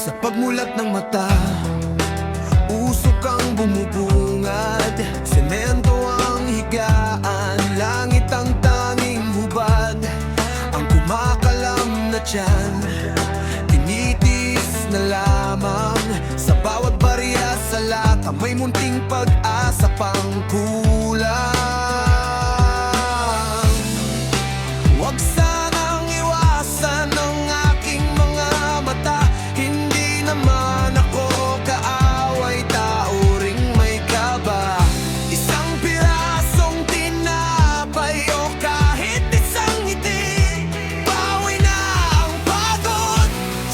Sa pagmulat ng mata, usok ang bumubungad. Semento ang higaan, langit ang tanging hubad. Ang kumakalam na tiyan, tinitiis na lamang. Sa bawat barya sa lata, may munting pag-asa pang kulang. Huwag sanang iwasan ng aking mga mata. Hindi naman ako kaaway, tao ring may kaba. Isang pirasong tinapay o kahit isang ngiti, bawi na ang pagod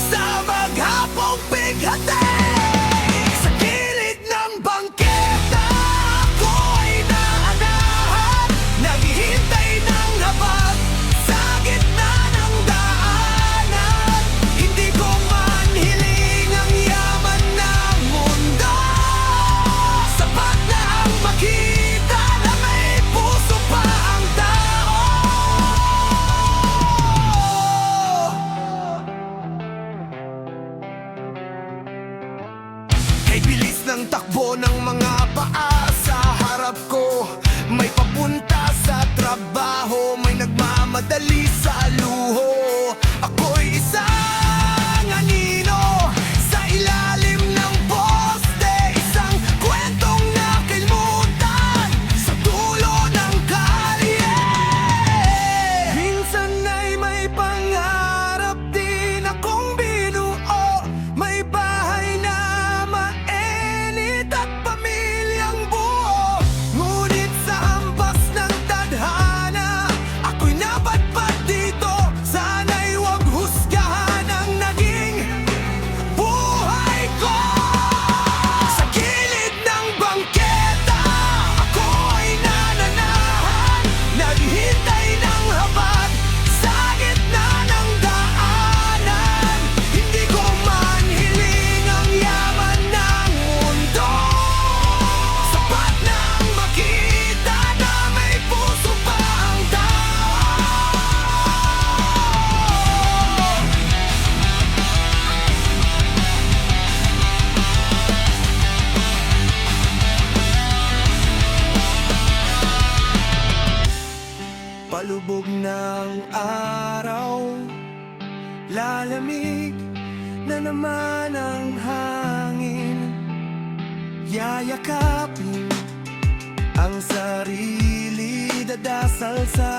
sa maghapong bighati. Sa gilid ng bangketa, ako'y naanahan, naghihintay ng habag sa gitna ng daanan. Hindi ko man hiling ang yaman ng mundo, sapat na ang makita na may puso pa ang tao. Kay bilis ng takbo ng mga paa sa harap ko, may papunta sa trabaho, may nagmamadali sa luho. Ako'y isang anino sa ilalim ng poste, isang kwentong nakilimutan sa dulo ng kalye. Minsan ay may pangarap din akong binuo, may bahay na mainit at pamilyang buo. Ngunit sa hampas ng tadhana, ako'y napadpad dito. Sana'y huwag husgahan ang naging buhay ko. Sa gilid ng bangketa, ako'y nananahan, naghihintay ng habag sa gitna ng daanan. Hindi ko man hiling ang yaman ng mundo, sapat na ang makita na may puso pa ang tao. Palubog ng araw, lalamig na naman ang hangin. Yayakapin ang sarili, dadasal sa